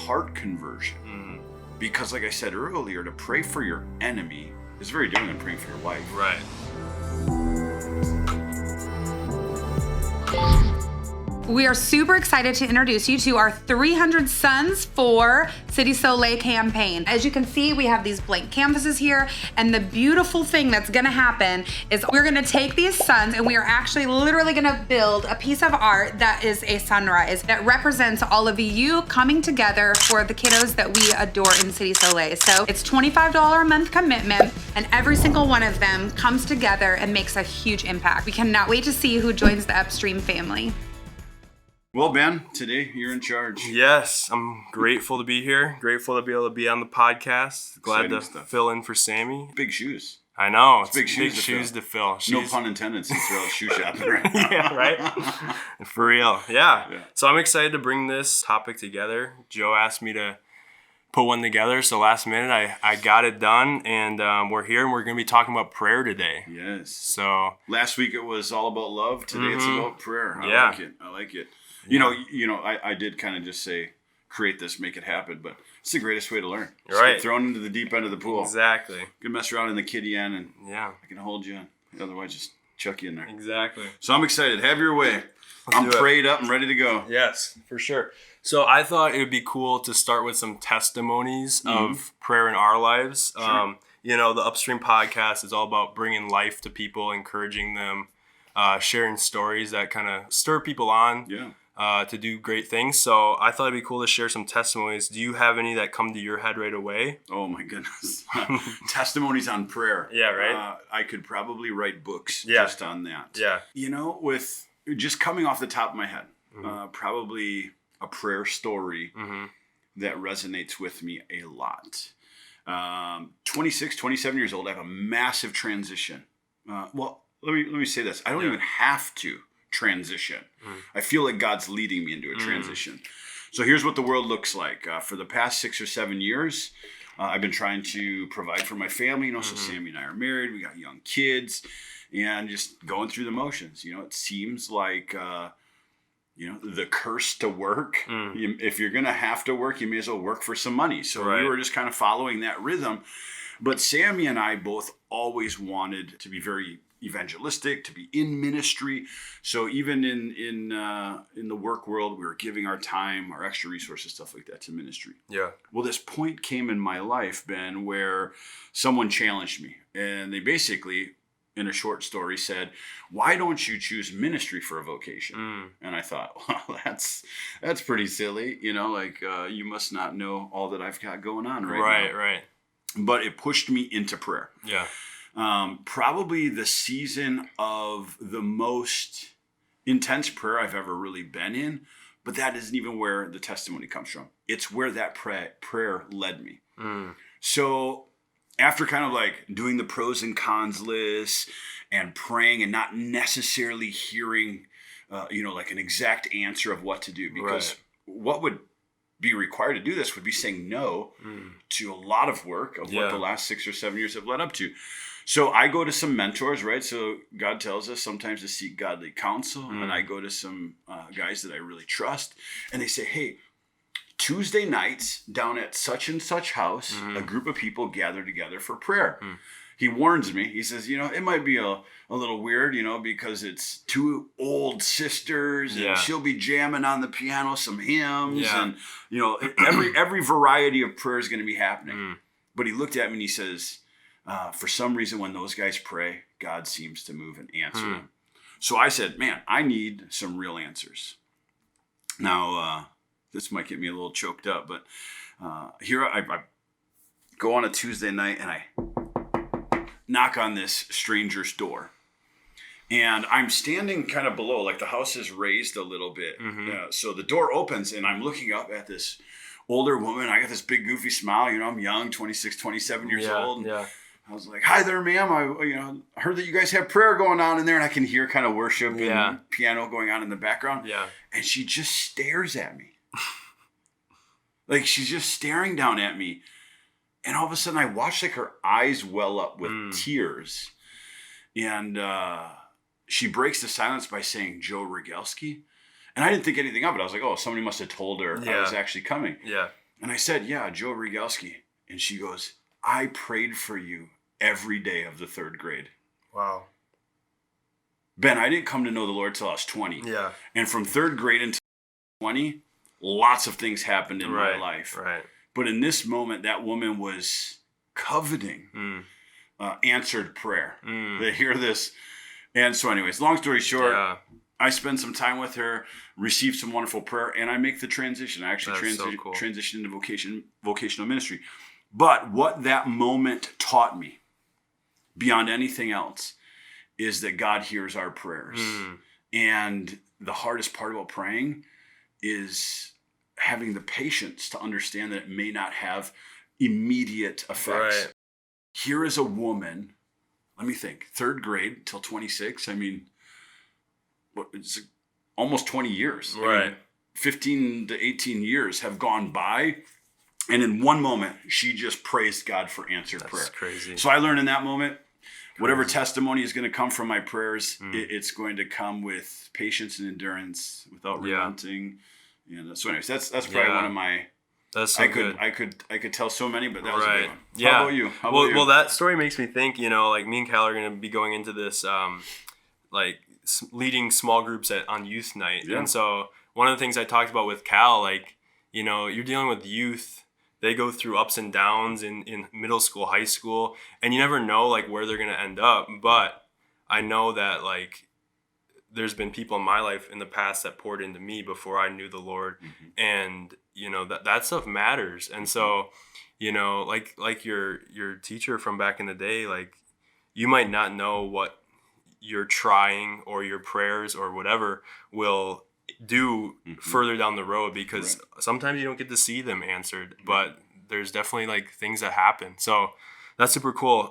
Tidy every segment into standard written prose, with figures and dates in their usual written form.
heart conversion. Because like I said earlier, to pray for your enemy is very different than praying for your wife. Right. We are super excited to introduce you to our 300 Sons for City Soleil campaign. As you can see, we have these blank canvases here, and the beautiful thing that's gonna happen is we're gonna take these suns and we are actually literally gonna build a piece of art that is a sunrise that represents all of you coming together for the kiddos that we adore in City Soleil. So it's $25 a month commitment, and every single one of them comes together and makes a huge impact. We cannot wait to see who joins the Upstream family. Well, Ben, today you're in charge. Yes, I'm grateful to be here. Grateful to be able to be on the podcast. Glad to fill in for Sammy. Big shoes. I know. It's big shoes to fill. No pun intended since they're all shoe shopping right now. Yeah, right? For real. Yeah. So I'm excited to bring this topic together. Joe asked me to put one together, so last minute I got it done, and we're here, and we're going to be talking about prayer today. Yes. So last week it was all about love. Today it's about prayer. I like it. You know, I did kind of just say, create this, make it happen, but it's the greatest way to learn. Just get thrown into the deep end of the pool. Exactly. You can mess around in the kiddie end, and I can hold you, otherwise just chuck you in there. Exactly. So I'm excited. Have your way. I'm prayed up and ready to go. Yes, for sure. So I thought it would be cool to start with some testimonies of prayer in our lives. Sure. You know, the Upstream podcast is all about bringing life to people, encouraging them, sharing stories that kind of stir people on. Yeah. To do great things. So I thought it'd be cool to share some testimonies. Do you have any that come to your head right away? Oh my goodness. Testimonies on prayer. Yeah, right? I could probably write books just on that. Yeah. You know, with just coming off the top of my head, probably a prayer story that resonates with me a lot. 26, 27 years old, I have a massive transition. Well, let me say this. I don't even have to transition. I feel like God's leading me into a transition. So here's what the world looks like. For the past 6 or 7 years, I've been trying to provide for my family. You know, so Sammy and I are married. We got young kids, and just going through the motions. You know, it seems like the curse to work. If you're gonna have to work, you may as well work for some money. So we were just kind of following that rhythm. But Sammy and I both always wanted to be very evangelistic, to be in ministry. So even in the work world, we were giving our time, our extra resources, stuff like that to ministry. Yeah. Well, this point came in my life, Ben, where someone challenged me, and they basically, in a short story, said, "Why don't you choose ministry for a vocation?" And I thought, well, that's pretty silly. You know, like you must not know all that I've got going on right now. Right. But it pushed me into prayer. Yeah. Probably the season of the most intense prayer I've ever really been in, but that isn't even where the testimony comes from. It's where that prayer led me. So after kind of like doing the pros and cons list and praying and not necessarily hearing, like an exact answer of what to do, because what would be required to do this would be saying no to a lot of work of what the last 6 or 7 years have led up to. So I go to some mentors, right? So God tells us sometimes to seek godly counsel. And I go to some guys that I really trust. And they say, hey, Tuesday nights down at such and such house, a group of people gather together for prayer. He warns me. He says, it might be a little weird, because it's two old sisters and she'll be jamming on the piano some hymns. And, every variety of prayer is going to be happening. But he looked at me and he says, for some reason, when those guys pray, God seems to move and answer them. So I said, man, I need some real answers. Now, this might get me a little choked up, but here I go on a Tuesday night and I knock on this stranger's door. And I'm standing kind of below, like the house is raised a little bit. So the door opens and I'm looking up at this older woman. I got this big goofy smile. I'm young, 26, 27 years old. And I was like, hi there, ma'am. I heard that you guys have prayer going on in there, and I can hear kind of worship and piano going on in the background. Yeah. And she just stares at me. Like she's just staring down at me. And all of a sudden I watch like her eyes well up with tears. And she breaks the silence by saying, Joe Rogalski. And I didn't think anything of it. I was like, oh, somebody must have told her I was actually coming. Yeah. And I said, yeah, Joe Regalski. And she goes, I prayed for you every day of the 3rd grade. Wow. Ben, I didn't come to know the Lord till I was 20. Yeah. And from 3rd grade until 20, lots of things happened in my life. Right. But in this moment, that woman was coveting answered prayer. They hear this. And so anyways, long story short, I spend some time with her, receive some wonderful prayer, and I make the transition. I actually transition into vocational ministry. But what that moment taught me, beyond anything else, is that God hears our prayers. And the hardest part about praying is having the patience to understand that it may not have immediate effects. Right. Here is a woman, let me think, 3rd grade till 26. I mean, it's almost 20 years. Right. I mean, 15 to 18 years have gone by. And in one moment, she just praised God for answered prayer. That's crazy. So I learned in that moment, whatever testimony is going to come from my prayers, it's going to come with patience and endurance, without relenting. And so, anyways, that's probably one of my. That's so good. I could tell so many, but that was a good one. Yeah. How about you? Well, that story makes me think. Like me and Cal are going to be going into this, leading small groups on youth night, and so one of the things I talked about with Cal, you're dealing with youth. They go through ups and downs in middle school, high school, and you never know where they're going to end up. But I know that there's been people in my life in the past that poured into me before I knew the Lord. And, that stuff matters. And so, like your teacher from back in the day, you might not know what you're trying or your prayers or whatever will do further down the road, because sometimes you don't get to see them answered, but there's definitely things that happen. So that's super cool.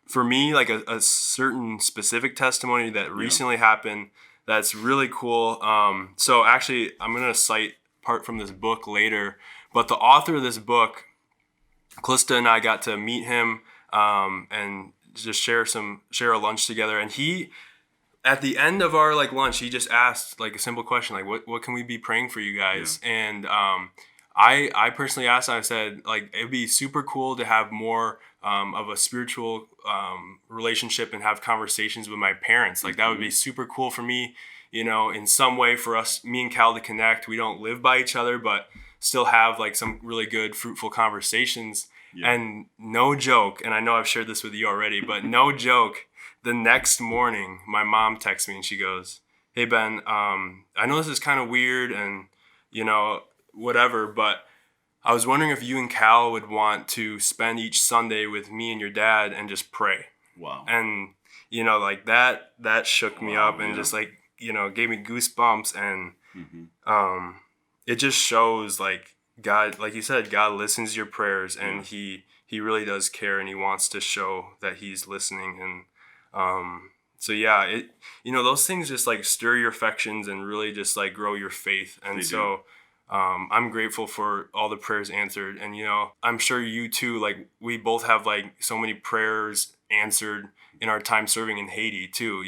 For me, a certain specific testimony that recently happened that's really cool. So actually I'm going to cite part from this book later, but the author of this book, Calista and I got to meet him and just share a lunch together. And he, at the end of our lunch, he just asked a simple question, what can we be praying for you guys? And I personally asked, I said it'd be super cool to have more of a spiritual relationship and have conversations with my parents. That would be super cool for me, in some way for us, me and Cal, to connect. We don't live by each other, but still have some really good, fruitful conversations. And no joke, and I know I've shared this with you already, but no joke, the next morning, my mom texts me and she goes, "Hey Ben, I know this is kind of weird and, whatever, but I was wondering if you and Cal would want to spend each Sunday with me and your dad and just pray." Wow. And, that shook me up and just gave me goosebumps. And it just shows God, like you said, God listens to your prayers, and he really does care, and he wants to show that he's listening. And so those things just stir your affections and really just grow your faith. And I'm grateful for all the prayers answered. And I'm sure you too, we both have so many prayers answered in our time serving in Haiti too.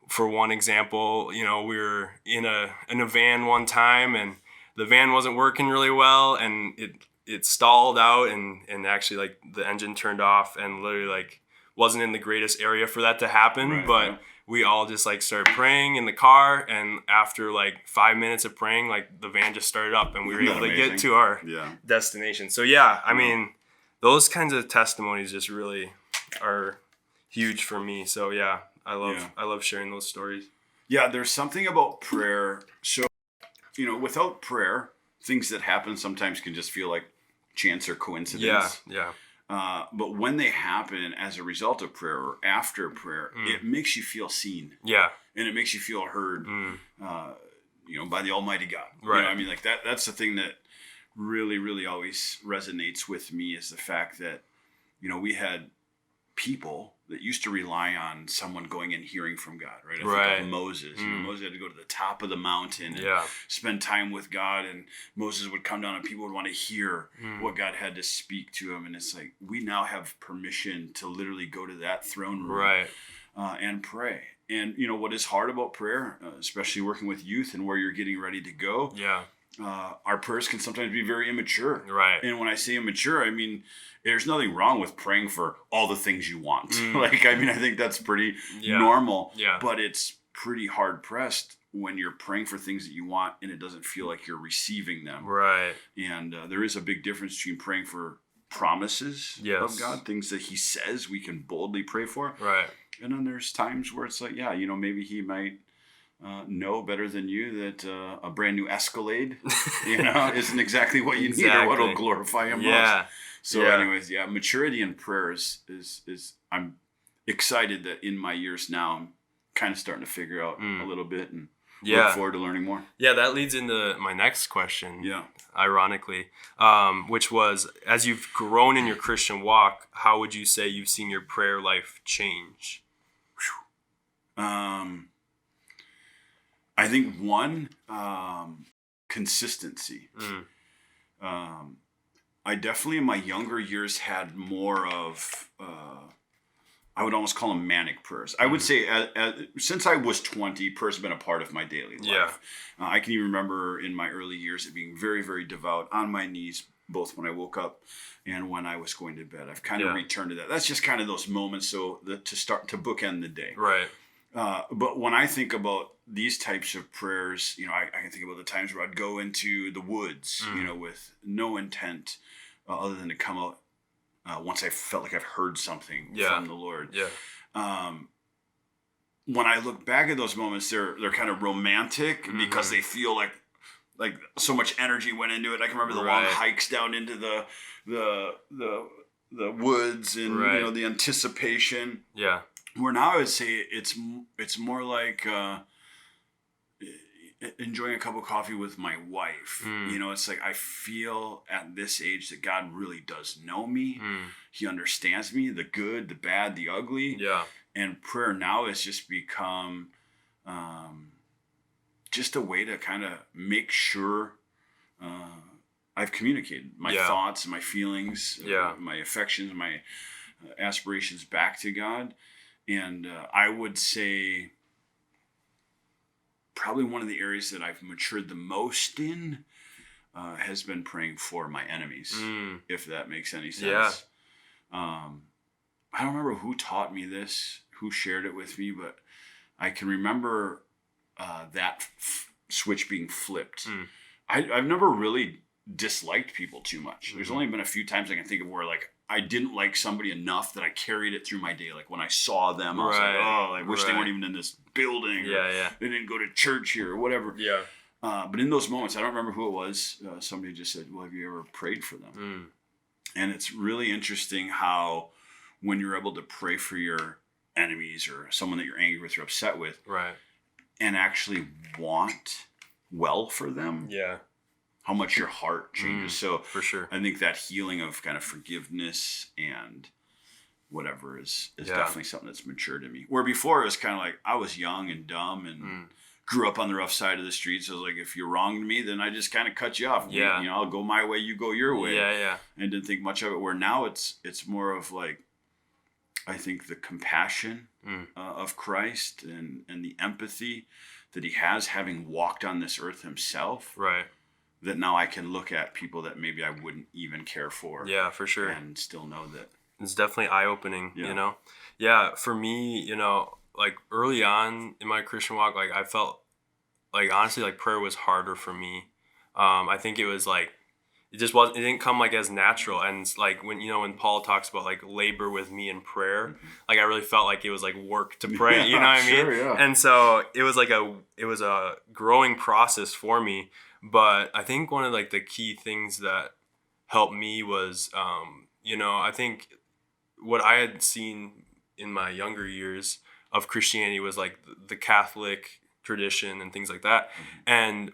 For one example, we were in a van one time, and the van wasn't working really well, and it stalled out, and actually the engine turned off, and literally wasn't in the greatest area for that to happen. We all just started praying in the car, and after 5 minutes of praying, the van just started up, and we were able to get to our destination. So I mean, those kinds of testimonies just really are huge for me. So I love sharing those stories. Yeah, there's something about prayer. So without prayer, things that happen sometimes can just feel like chance or coincidence. But when they happen as a result of prayer or after prayer, it makes you feel seen. Yeah. And it makes you feel heard, by the Almighty God. Right. That's the thing that really, really always resonates with me, is the fact that, we had people that used to rely on someone going and hearing from God, right? I think of Moses. Moses had to go to the top of the mountain and spend time with God, and Moses would come down and people would want to hear what God had to speak to him. And it's we now have permission to literally go to that throne room and pray. And what is hard about prayer, especially working with youth and where you're getting ready to go, our prayers can sometimes be very immature. Right. And when I say immature, I mean, there's nothing wrong with praying for all the things you want. I think that's pretty normal. Yeah. But it's pretty hard pressed when you're praying for things that you want and it doesn't feel like you're receiving them. Right. And there is a big difference between praying for promises of God, things that he says we can boldly pray for. Right. And then there's times where it's like, maybe he might know better than you that a brand new Escalade, isn't exactly what you need or what will glorify him most. So anyways, maturity in prayer is I'm excited that in my years now, I'm kind of starting to figure out a little bit and look forward to learning more. Yeah, that leads into my next question. Yeah. Ironically, which was, as you've grown in your Christian walk, how would you say you've seen your prayer life change? I think one, consistency. I definitely in my younger years had more of, I would almost call them manic prayers. I would say since I was 20, prayers have been a part of my daily life. Yeah. I can even remember in my early years it being very, very devout on my knees, both when I woke up and when I was going to bed. I've kind of returned to that. That's just kind of those moments to bookend the day. Right. But when I think about these types of prayers, I can think about the times where I'd go into the woods, with no intent other than to come out once I felt like I've heard something from the Lord. Yeah. When I look back at those moments, they're kind of romantic because they feel like so much energy went into it. I can remember the long hikes down into the woods and the anticipation. Yeah. Where now I would say it's more like enjoying a cup of coffee with my wife. It's like I feel at this age that God really does know me. He understands me, the good, the bad, the ugly. Yeah. And prayer now has just become just a way to kind of make sure I've communicated my thoughts and my feelings, my affections, my aspirations back to God. And I would say probably one of the areas that I've matured the most in has been praying for my enemies, if that makes any sense. I don't remember who taught me this, who shared it with me, but I can remember that switch being flipped. I've never really disliked people too much. There's only been a few times I can think of where I didn't like somebody enough that I carried it through my day. Like when I saw them, I was like, oh, I wish they weren't even in this building. Or they didn't go to church here or whatever. Yeah. But in those moments, I don't remember who it was. Somebody just said, well, have you ever prayed for them? And it's really interesting how when you're able to pray for your enemies or someone that you're angry with or upset with, and actually want well for them, how much your heart changes. So for sure, I think that healing of kind of forgiveness and whatever is definitely something that's matured in me. Where before it was kind of like I was young and dumb and grew up on the rough side of the street. So it was like, if you wronged me, then I just kind of cut you off. I'll go my way, you go your way. And didn't think much of it. Where now it's more of like, I think the compassion of Christ and the empathy that he has, having walked on this earth himself. That now I can look at people that maybe I wouldn't even care for. Yeah, for sure. And still know that. It's definitely eye-opening, For me, like early on in my Christian walk, like I felt like honestly like prayer was harder for me. I think it was like, it didn't come like as natural. And like when Paul talks about like labor with me in prayer, like I really felt like it was like work to pray, you know what I mean? Sure, yeah. And so it was a growing process for me. But I think one of like the key things that helped me was, I think what I had seen in my younger years of Christianity was like the Catholic tradition and things like that. And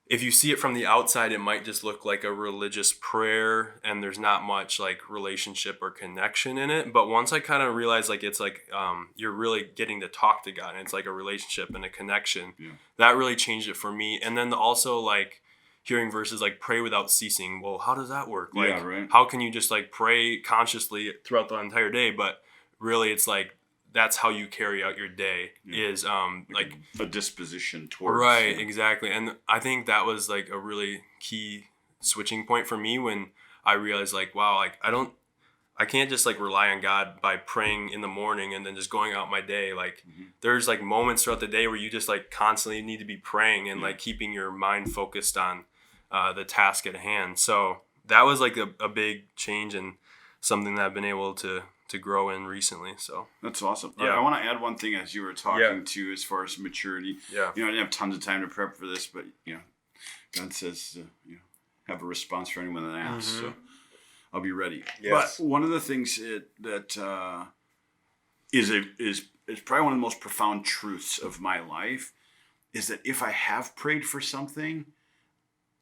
if you see it from the outside, it might just look like a religious prayer and there's not much like relationship or connection in it. But once I kind of realized like it's like you're really getting to talk to God and it's like a relationship and a connection, that really changed it for me. And then also like hearing verses like pray without ceasing. Well, how does that work? Like how can you just like pray consciously throughout the entire day? But really it's like that's how you carry out your day is like a disposition towards. Right, exactly. And I think that was like a really key switching point for me when I realized like, wow, like I can't just like rely on God by praying in the morning and then just going out my day. Like there's like moments throughout the day where you just like constantly need to be praying and like keeping your mind focused on the task at hand. So that was like a big change and something that I've been able to grow in recently. So that's awesome. Yeah. I want to add one thing as you were talking to as far as maturity. Yeah. I didn't have tons of time to prep for this, but God says have a response for anyone that asks. So I'll be ready. Yes. But one of the things that is probably one of the most profound truths of my life is that if I have prayed for something,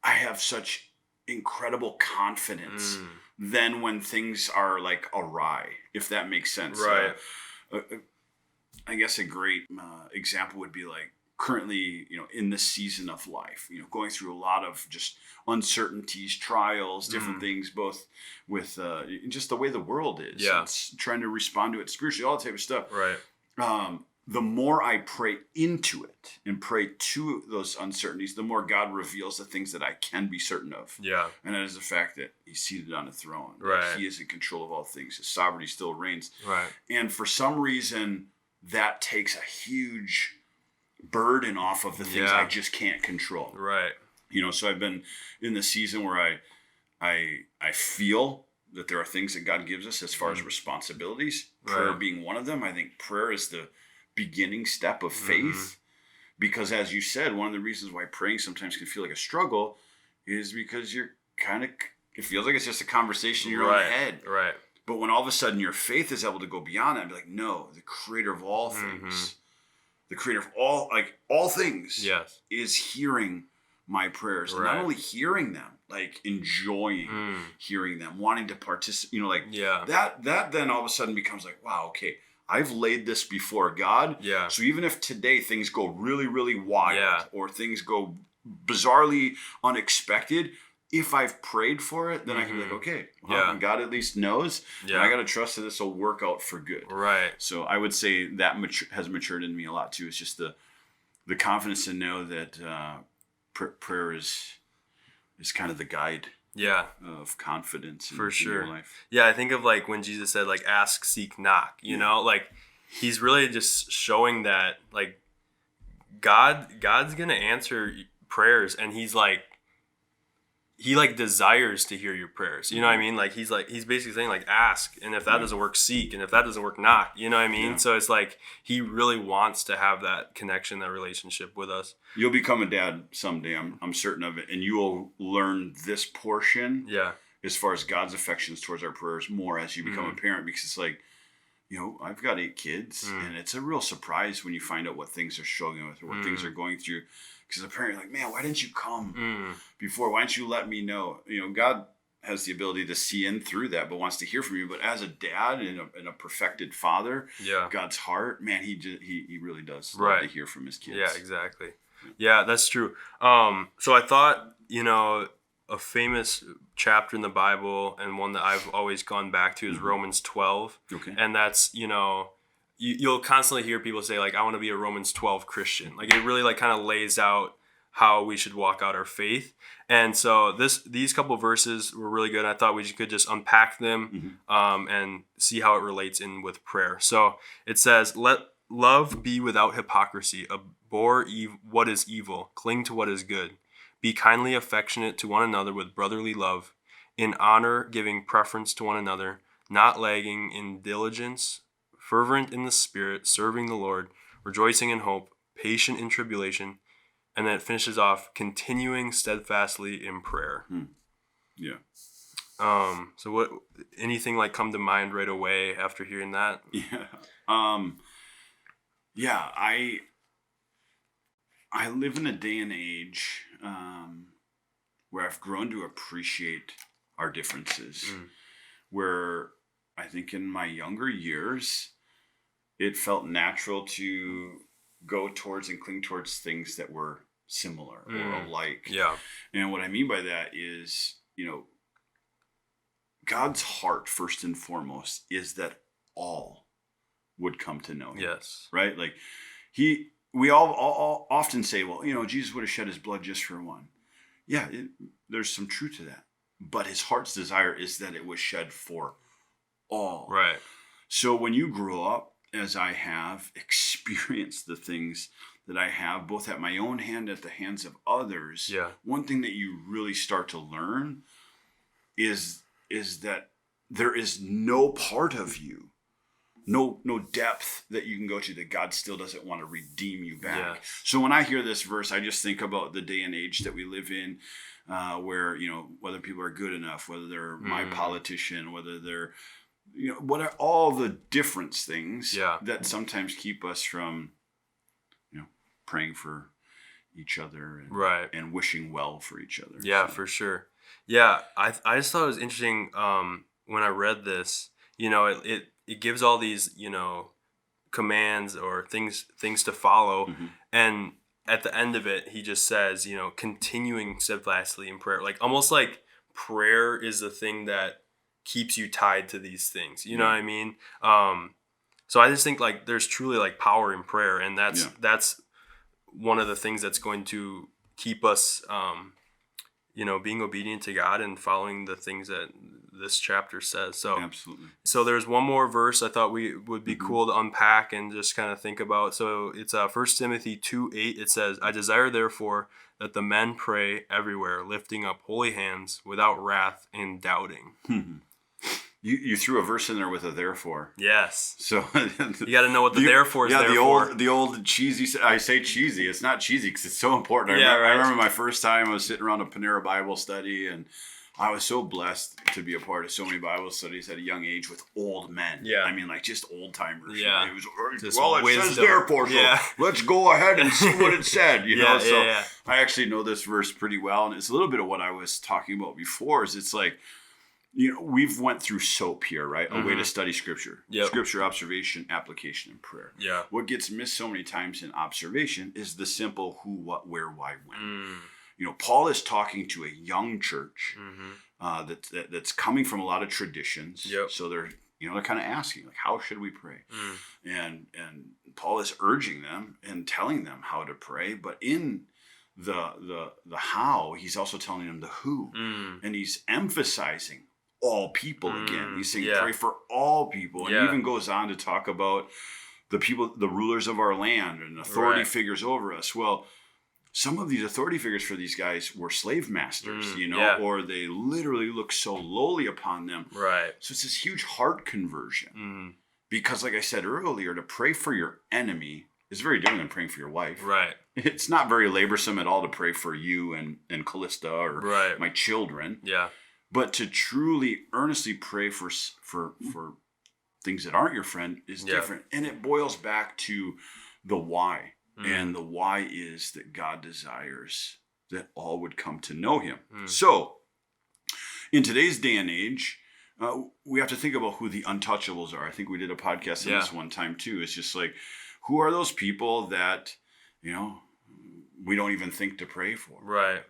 I have such incredible confidence then when things are like awry, if that makes sense. Right. I guess a great example would be like currently, in this season of life, going through a lot of just uncertainties, trials, different things, both with just the way the world is. Yeah. It's trying to respond to it spiritually, all that type of stuff. Right. The more I pray into it and pray to those uncertainties, the more God reveals the things that I can be certain of. Yeah. And that is the fact that he's seated on a throne. Right. That he is in control of all things. His sovereignty still reigns. Right. And for some reason, that takes a huge burden off of the things I just can't control. Right. So I've been in the season where I feel that there are things that God gives us as far as responsibilities. Prayer being one of them. I think prayer is the beginning step of faith, because as you said, one of the reasons why praying sometimes can feel like a struggle is because you're it feels like it's just a conversation in your own head. Right. But when all of a sudden your faith is able to go beyond that and be like, no, the creator of all things, the creator of all things is hearing my prayers. And not only hearing them, like enjoying hearing them, wanting to participate, that then all of a sudden becomes like, wow, okay, I've laid this before God. Yeah. So even if today things go really, really wild or things go bizarrely unexpected, if I've prayed for it, then I can be like, okay, God at least knows. And I got to trust that this will work out for good. Right. So I would say that has matured in me a lot too. It's just the confidence to know that prayer is kind of the guide. Yeah. Of confidence in your life. Yeah, I think of like when Jesus said like ask, seek, knock, you know, like he's really just showing that like God's going to answer prayers, and he desires to hear your prayers. You know what I mean? Like he's basically saying like ask, and if that doesn't work, seek, and if that doesn't work, knock. You know what I mean? Yeah. So it's like he really wants to have that connection, that relationship with us. You'll become a dad someday. I'm certain of it, and you will learn this portion. Yeah. As far as God's affections towards our prayers more as you become a parent, because it's like, I've got 8 kids, and it's a real surprise when you find out what things they're struggling with or what things they're going through. Because the parent, like, man, why didn't you come before? Why didn't you let me know? God has the ability to see in through that, but wants to hear from you. But as a dad and a perfected father, God's heart, man, he really does love to hear from his kids. Yeah, exactly. Yeah, that's true. So I thought, a famous chapter in the Bible and one that I've always gone back to is Romans 12. Okay. And that's, you'll constantly hear people say like, I want to be a Romans 12 Christian. Like it really like kind of lays out how we should walk out our faith. And so these couple of verses were really good. I thought we could just unpack them and see how it relates in with prayer. So it says, let love be without hypocrisy, abhor what is evil, cling to what is good. Be kindly affectionate to one another with brotherly love, in honor giving preference to one another, not lagging in diligence, fervent in the spirit, serving the Lord, rejoicing in hope, patient in tribulation, and then it finishes off continuing steadfastly in prayer. Yeah. So what? Anything like come to mind right away after hearing that? Yeah. I live in a day and age where I've grown to appreciate our differences. Where I think in my younger years, it felt natural to go towards and cling towards things that were similar or alike. Yeah. And what I mean by that is, God's heart, first and foremost, is that all would come to know him. Yes. Right? Like we all often say, well, Jesus would have shed his blood just for one. Yeah, there's some truth to that. But his heart's desire is that it was shed for all. Right. So when you grow up, as I have, experienced the things that I have, both at my own hand, at the hands of others, one thing that you really start to learn is that there is no part of you, no depth that you can go to that God still doesn't want to redeem you back. Yes. So when I hear this verse, I just think about the day and age that we live in, where, whether people are good enough, whether they're my politician, whether they're, what are all the different things that sometimes keep us from, praying for each other and wishing well for each other. Yeah, for sure. Yeah, I just thought it was interesting when I read this, it gives all these, commands or things to follow. Mm-hmm. And at the end of it, he just says, continuing steadfastly in prayer, like almost like prayer is the thing that keeps you tied to these things. You know what I mean? So I just think like there's truly like power in prayer, and that's one of the things that's going to keep us, being obedient to God and following the things that this chapter says. So absolutely. So there's one more verse I thought would be cool to unpack and just kind of think about. So it's 1 Timothy 2:8. It says, "I desire therefore that the men pray everywhere, lifting up holy hands without wrath and doubting." You threw a verse in there with a therefore. Yes. So you got to know what the therefore is. Yeah, the old cheesy. I say cheesy. It's not cheesy because it's so important. I remember my first time I was sitting around a Panera Bible study, and I was so blessed to be a part of so many Bible studies at a young age with old men. Yeah. I mean, like just old timers. Yeah. It says therefore, so let's go ahead and see what it said. I actually know this verse pretty well, and it's a little bit of what I was talking about before. Is it's like, we've went through SOAP here, right? A way to study Scripture. Yep. Scripture, observation, application, and prayer. Yeah. What gets missed so many times in observation is the simple who, what, where, why, when. Paul is talking to a young church that's coming from a lot of traditions. Yep. So they're kind of asking, like, how should we pray? And Paul is urging them and telling them how to pray, but in the how, he's also telling them the who. And he's emphasizing all people again. He's saying pray for all people. And he even goes on to talk about the people, the rulers of our land and authority figures over us. Well, some of these authority figures for these guys were slave masters, or they literally look so lowly upon them. Right. So it's this huge heart conversion. Because like I said earlier, to pray for your enemy is very different than praying for your wife. Right. It's not very laborsome at all to pray for you and Callista or my children. Yeah. But to truly, earnestly pray for things that aren't your friend is different. And it boils back to the why. And the why is that God desires that all would come to know him. So, in today's day and age, we have to think about who the untouchables are. I think we did a podcast on this one time too. It's just like, who are those people that, we don't even think to pray for? Right.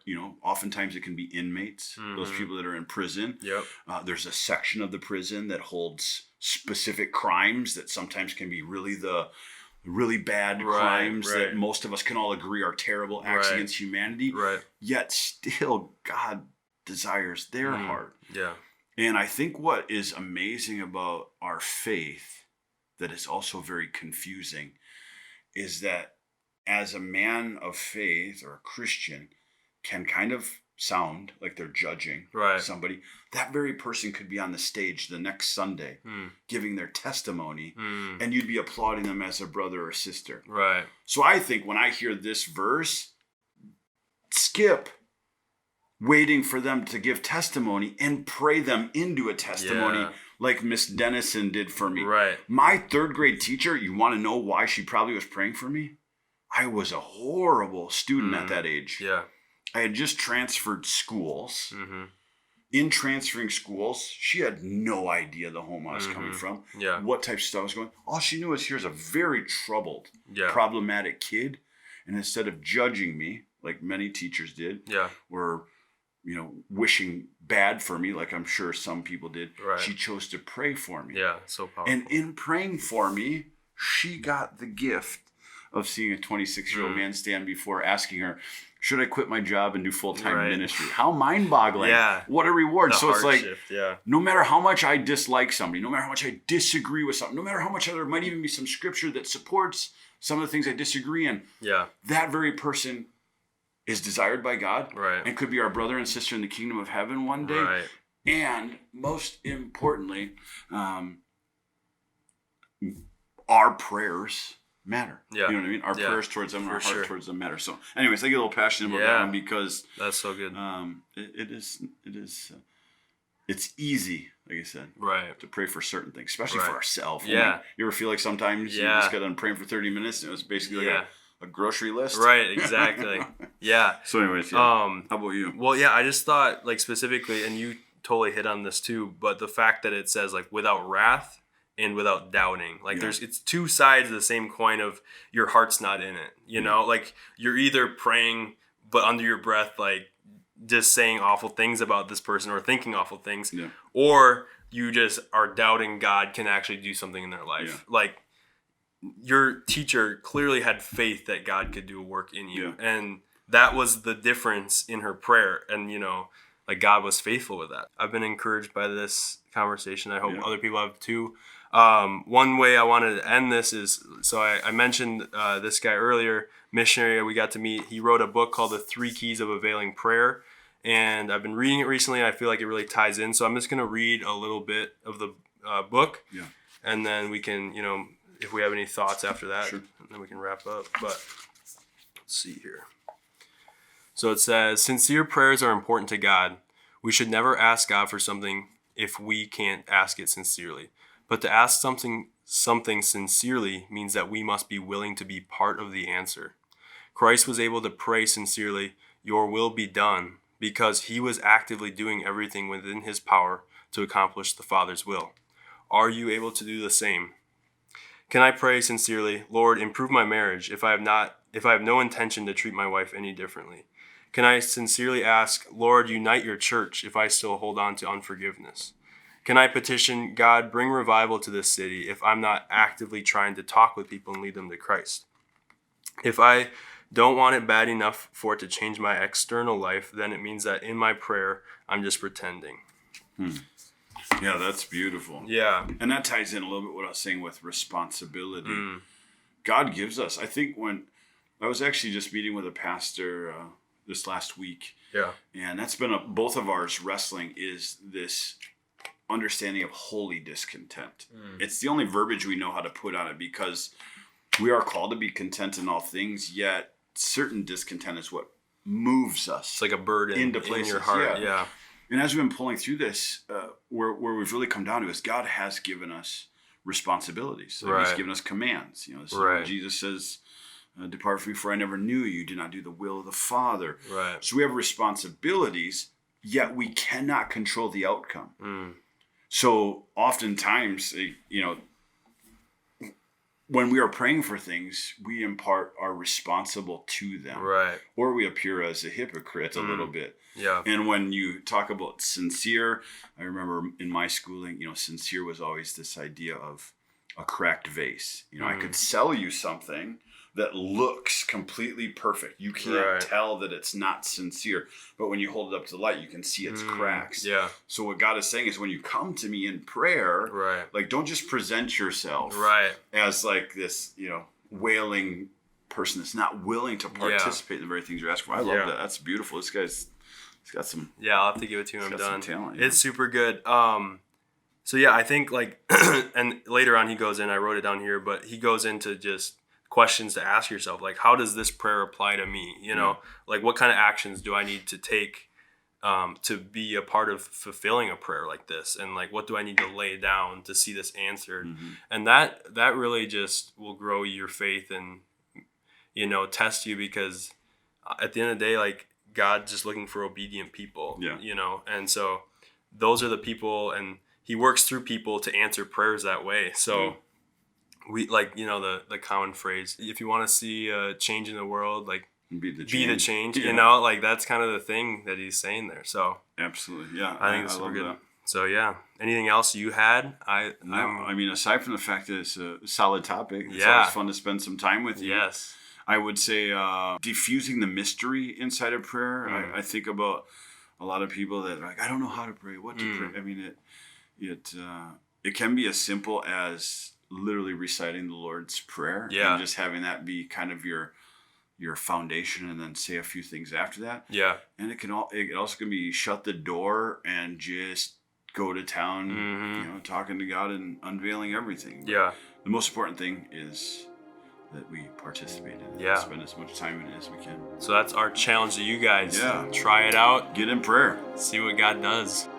Oftentimes it can be inmates, those people that are in prison. Yep. There's a section of the prison that holds specific crimes that sometimes can be really bad crimes that most of us can all agree are terrible acts against humanity. Right. Yet still God desires their heart. Yeah. And I think what is amazing about our faith that is also very confusing is that as a man of faith or a Christian can kind of sound like they're judging somebody, that very person could be on the stage the next Sunday giving their testimony and you'd be applauding them as a brother or sister. Right. So I think when I hear this verse, skip waiting for them to give testimony and pray them into a testimony like Miss Dennison did for me. Right. My third grade teacher, you want to know why she probably was praying for me? I was a horrible student at that age. Yeah. I had just transferred schools. In transferring schools, she had no idea the home I was coming from, what type of stuff was going on. All she knew is here's a very troubled, problematic kid. And instead of judging me, like many teachers did, or wishing bad for me, like I'm sure some people did, she chose to pray for me. Yeah, so powerful. And in praying for me, she got the gift of seeing a 26-year-old man stand before asking her, should I quit my job and do full-time ministry? How mind-boggling. Yeah. What a reward. So it's like, shift, no matter how much I dislike somebody, no matter how much I disagree with something, no matter how much there might even be some scripture that supports some of the things I disagree in, that very person is desired by God and could be our brother and sister in the kingdom of heaven one day. Right. And most importantly, our prayers matter. Yeah. You know what I mean? Our prayers towards them and our heart towards them matter. So anyways, I get a little passionate about that one because that's so good. It's easy, like I said, to pray for certain things, especially for ourselves. Yeah. You ever feel like sometimes you just got done praying for 30 minutes and it was basically like a grocery list? Right, exactly. Yeah. So anyways, how about you? Well, yeah, I just thought like specifically, and you totally hit on this too, but the fact that it says like without wrath and without doubting, like it's two sides of the same coin of your heart's not in it, you know, like you're either praying but under your breath like just saying awful things about this person or thinking awful things, or you just are doubting God can actually do something in their life. Like your teacher clearly had faith that God could do a work in you, and that was the difference in her prayer, and you know, like God was faithful with that. I've been encouraged by this conversation. I hope other people have too. One way I wanted to end this is, so I mentioned this guy earlier, missionary we got to meet. He wrote a book called The 3 Keys of Availing Prayer, and I've been reading it recently. And I feel like it really ties in. So I'm just going to read a little bit of the book, and then we can, you know, if we have any thoughts after that, then we can wrap up. But let's see here. So it says, sincere prayers are important to God. We should never ask God for something if we can't ask it sincerely. But to ask something sincerely means that we must be willing to be part of the answer. Christ was able to pray sincerely, your will be done, because he was actively doing everything within his power to accomplish the Father's will. Are you able to do the same? Can I pray sincerely, Lord, improve my marriage if I have no intention to treat my wife any differently? Can I sincerely ask, Lord, unite your church if I still hold on to unforgiveness? Can I petition, God, bring revival to this city if I'm not actively trying to talk with people and lead them to Christ? If I don't want it bad enough for it to change my external life, then it means that in my prayer, I'm just pretending. Yeah, that's beautiful. Yeah. And that ties in a little bit what I was saying with responsibility. God gives us, I think when I was actually just meeting with a pastor this last week. Yeah. And that's been both of ours wrestling is this understanding of holy discontent. It's the only verbiage we know how to put on it because we are called to be content in all things, yet certain discontent is what moves us. It's like a burden into places. In your heart. Yeah. And as we've been pulling through this, where we've really come down to is God has given us responsibilities. So He's given us commands. You know, this is what Jesus says, depart from me for I never knew you. Do not do the will of the Father. Right. So we have responsibilities, yet we cannot control the outcome. So oftentimes, you know, when we are praying for things, we in part are responsible to them. Right. Or we appear as a hypocrite a little bit. Yeah. And when you talk about sincere, I remember in my schooling, you know, sincere was always this idea of a cracked vase. You know, I could sell you something that looks completely perfect. You can't tell that it's not sincere. But when you hold it up to the light, you can see its cracks. Yeah. So what God is saying is when you come to me in prayer, like don't just present yourself as like this, you know, wailing person that's not willing to participate in the very things you're asking for. I love that. That's beautiful. This guy's he's got some. Yeah, I'll have to give it to him. I'm done. Talent, it's super good. So yeah, I think like, and later on he goes in, I wrote it down here, but he goes into just questions to ask yourself, like, how does this prayer apply to me? You know, like what kind of actions do I need to take to be a part of fulfilling a prayer like this? And like, what do I need to lay down to see this answered? And that really just will grow your faith and, you know, test you, because at the end of the day, like God's just looking for obedient people, you know? And so those are the people, and he works through people to answer prayers that way. So we, like, you know, the common phrase, if you want to see a change in the world, like be the change, you know, like that's kind of the thing that he's saying there. So absolutely. Yeah. I think it's super good. That. So yeah, anything else you had? I mean, aside from the fact that it's a solid topic, it's Yeah. always fun to spend some time with you. Yes. I would say diffusing the mystery inside of prayer. I think about a lot of people that are like, I don't know how to pray, what to pray. I mean, it can be as simple as literally reciting the Lord's Prayer, and just having that be kind of your foundation, and then say a few things after that. Yeah. And it also can be shut the door and just go to town, talking to God and unveiling everything. But Yeah. the most important thing is that we participate in it. Yeah. Spend as much time in it as we can. So that's our challenge to you guys. Yeah. Try it out. Get in prayer. See what God does.